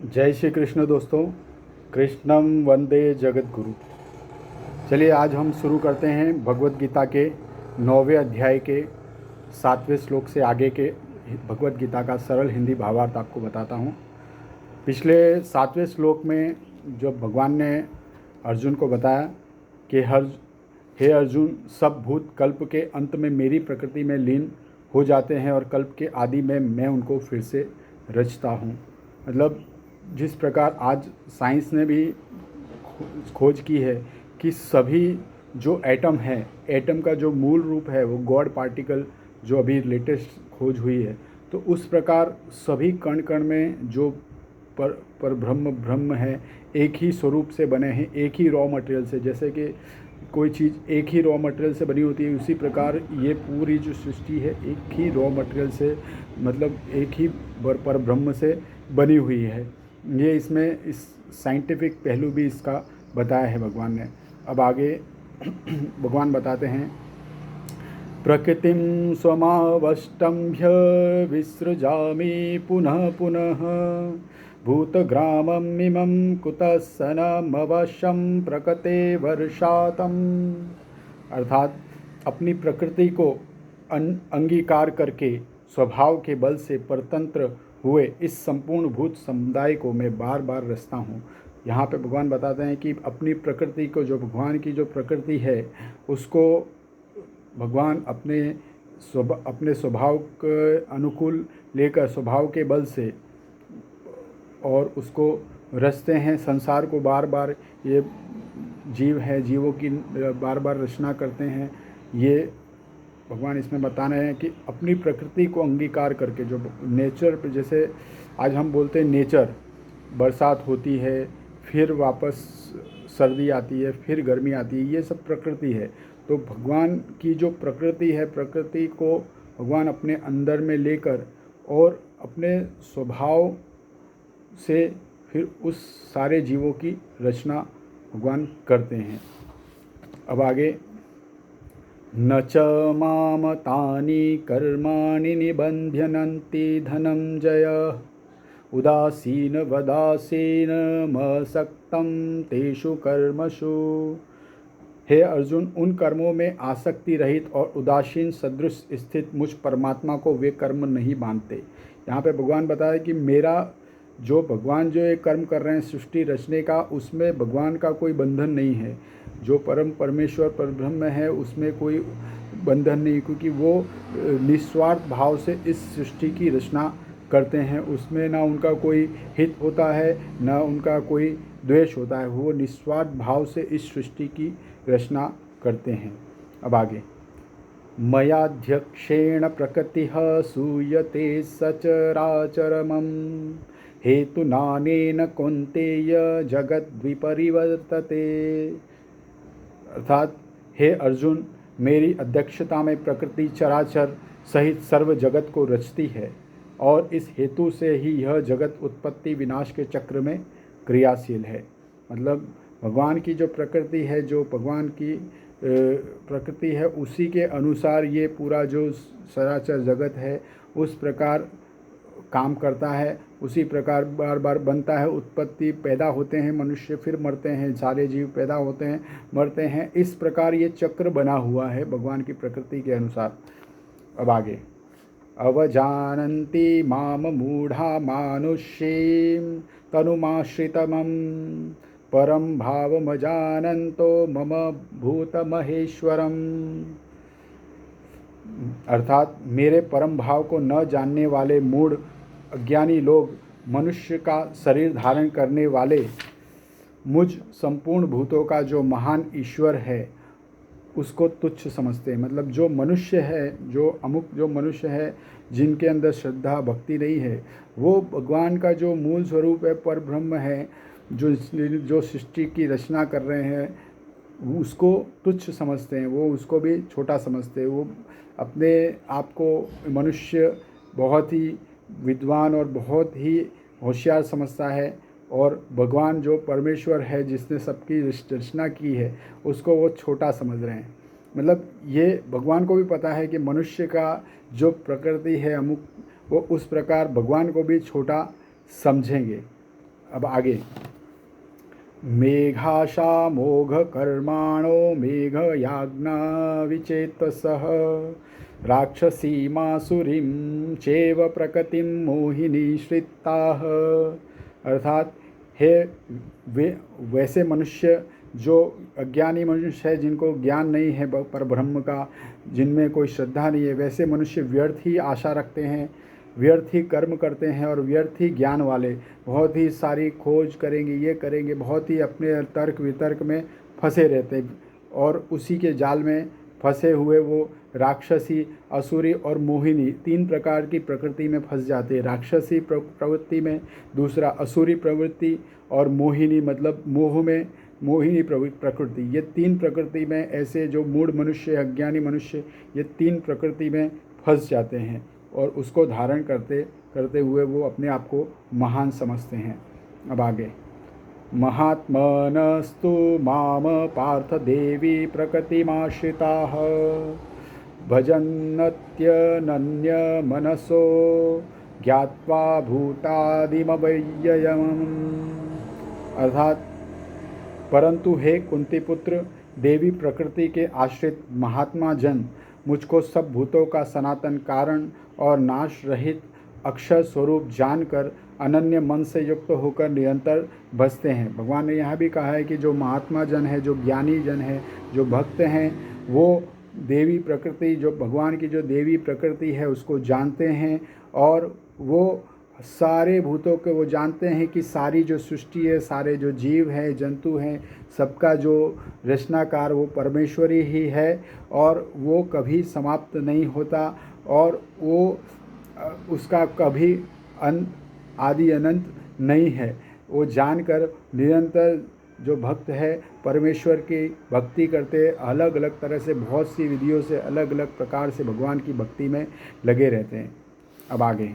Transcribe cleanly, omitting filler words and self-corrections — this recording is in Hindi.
जय श्री कृष्ण दोस्तों। कृष्णम वंदे जगत गुरु। चलिए आज हम शुरू करते हैं भगवत गीता के 9वें अध्याय के 7वें श्लोक से आगे के भगवत गीता का सरल हिंदी भावार्थ आपको बताता हूँ। पिछले 7वें श्लोक में जब भगवान ने अर्जुन को बताया कि हे अर्जुन, सब भूत कल्प के अंत में मेरी प्रकृति में लीन हो जाते हैं और कल्प के आदि में मैं उनको फिर से रचता हूँ। मतलब जिस प्रकार आज साइंस ने भी खोज की है कि सभी जो एटम है, एटम का जो मूल रूप है वो गॉड पार्टिकल जो अभी लेटेस्ट खोज हुई है, तो उस प्रकार सभी कण कण में जो पर ब्रह्म है, एक ही स्वरूप से बने हैं, एक ही रॉ मटेरियल से। जैसे कि कोई चीज़ एक ही रॉ मटेरियल से बनी होती है, उसी प्रकार ये पूरी जो सृष्टि है एक ही रॉ मटेरियल से, मतलब एक ही पर ब्रह्म से बनी हुई है। ये इसमें इस साइंटिफिक पहलू भी इसका बताया है भगवान ने। अब आगे भगवान बताते हैं, प्रकृतिं स्वमावष्टम्भ्य विसृजामि पुनः पुनः भूतग्रामम् इमं कुतः सनमवशं प्रकृते वर्षातम्। अर्थात अपनी प्रकृति को अंगीकार करके स्वभाव के बल से परतंत्र हुए इस संपूर्ण भूत समुदाय को मैं बार बार रचता हूँ। यहाँ पे भगवान बताते हैं कि अपनी प्रकृति को, जो भगवान की जो प्रकृति है, उसको भगवान अपने स्वभाव के अनुकूल लेकर, स्वभाव के बल से, और उसको रचते हैं। संसार को बार बार, ये जीव है, जीवों की बार बार रचना करते हैं। ये भगवान इसमें बता रहे हैं कि अपनी प्रकृति को अंगीकार करके, जो नेचर पे, जैसे आज हम बोलते हैं नेचर, बरसात होती है, फिर वापस सर्दी आती है, फिर गर्मी आती है, ये सब प्रकृति है। तो भगवान की जो प्रकृति है, प्रकृति को भगवान अपने अंदर में लेकर और अपने स्वभाव से फिर उस सारे जीवों की रचना भगवान करते हैं। अब आगे, न च मामतानि कर्माणि निबध्यन्ति धनंजय उदासीन वदासीन मसक्तं तेषु कर्मसु। हे अर्जुन, उन कर्मों में आसक्ति रहित और उदासीन सदृश स्थित मुझ परमात्मा को वे कर्म नहीं बांधते। यहाँ पे भगवान बताया कि मेरा जो भगवान जो ये कर्म कर रहे हैं सृष्टि रचने का, उसमें भगवान का कोई बंधन नहीं है। जो परम परमेश्वर परब्रह्म है उसमें कोई बंधन नहीं, क्योंकि वो निस्वार्थ भाव से इस सृष्टि की रचना करते हैं। उसमें ना उनका कोई हित होता है, ना उनका कोई द्वेष होता है। वो निस्वार्थ भाव से इस सृष्टि की रचना करते हैं। अब आगे, मयाध्यक्षेण प्रकृतिः सूयते सचराचरमं हेतुनानेन कौन्तेय जगद्विपरिवर्तते। अर्थात हे अर्जुन, मेरी अध्यक्षता में प्रकृति चराचर सहित सर्व जगत को रचती है और इस हेतु से ही यह जगत उत्पत्ति विनाश के चक्र में क्रियाशील है। मतलब भगवान की जो प्रकृति है, जो भगवान की प्रकृति है, उसी के अनुसार ये पूरा जो सराचर जगत है उस प्रकार काम करता है। उसी प्रकार बार बार बनता है, उत्पत्ति, पैदा होते हैं मनुष्य, फिर मरते हैं, सारे जीव पैदा होते हैं, मरते हैं। इस प्रकार ये चक्र बना हुआ है भगवान की प्रकृति के अनुसार। अब आगे, अवजानन्ति माम मूढ़ा मानुष्यीं तनुमाश्रितमं परम भावमजानन्तो मम भूतमहेश्वरम। अर्थात मेरे परम भाव को न जानने वाले मूढ़ अज्ञानी लोग मनुष्य का शरीर धारण करने वाले मुझ संपूर्ण भूतों का जो महान ईश्वर है उसको तुच्छ समझते हैं। मतलब जो मनुष्य है, जो मनुष्य है जिनके अंदर श्रद्धा भक्ति नहीं है, वो भगवान का जो मूल स्वरूप है, पर ब्रह्म है, जो सृष्टि की रचना कर रहे हैं, उसको तुच्छ समझते हैं। वो उसको भी छोटा समझते हैं। वो अपने आप को मनुष्य बहुत ही विद्वान और बहुत ही होशियार समझता है, और भगवान जो परमेश्वर है जिसने सबकी रचना की है उसको वो छोटा समझ रहे हैं। मतलब ये भगवान को भी पता है कि मनुष्य का जो प्रकृति है अमुक, वो उस प्रकार भगवान को भी छोटा समझेंगे। अब आगे, मेघाशा मोघ कर्माणो मेघ याज्ञा विचेतसः राक्षसीमासुरीं चैव प्रकृतिं मोहिनी श्रिताः। अर्थात हे वैसे मनुष्य जो अज्ञानी मनुष्य है, जिनको ज्ञान नहीं है पर ब्रह्म का, जिनमें कोई श्रद्धा नहीं है, वैसे मनुष्य व्यर्थ ही आशा रखते हैं, व्यर्थ ही कर्म करते हैं और व्यर्थ ही ज्ञान वाले बहुत ही सारी खोज करेंगे, ये करेंगे, बहुत ही अपने तर्क वितर्क में फंसे रहते हैं और उसी के जाल में फंसे हुए वो राक्षसी, असुरी और मोहिनी तीन प्रकार की प्रकृति में फंस जाते हैं। राक्षसी प्रवृत्ति में, दूसरा असुरी प्रवृत्ति और मोहिनी मतलब मोह में मोहिनी प्रकृति। ये तीन प्रकृति में ऐसे जो मूढ़ मनुष्य, अज्ञानी मनुष्य, ये तीन प्रकृति में फंस जाते हैं और उसको धारण करते करते हुए वो अपने आप को महान समझते हैं। अब आगे, महात्मनस्तु माम पार्थ देवी प्रकृतिमाश्रिताः भजन्नत्यनन्य मनसो ज्ञात्वा भूतादिमव्ययम्। अर्थात परंतु हे कुंती पुत्र, देवी प्रकृति के आश्रित महात्मा जन मुझको सब भूतों का सनातन कारण और नाश रहित अक्षर स्वरूप जानकर अनन्य मन से युक्त होकर निरंतर भजते हैं। भगवान ने यहाँ भी कहा है कि जो महात्मा जन है, जो ज्ञानी जन है, जो भक्त हैं, वो देवी प्रकृति, जो भगवान की जो देवी प्रकृति है उसको जानते हैं और वो सारे भूतों के वो जानते हैं कि सारी जो सृष्टि है, सारे जो जीव हैं, जंतु हैं, सबका जो रचनाकार वो परमेश्वरी ही है और वो कभी समाप्त नहीं होता और वो उसका कभी आदि अनंत नहीं है। वो जानकर निरंतर जो भक्त है परमेश्वर की भक्ति करते, अलग अलग तरह से बहुत सी विधियों से अलग अलग प्रकार से भगवान की भक्ति में लगे रहते हैं। अब आगे,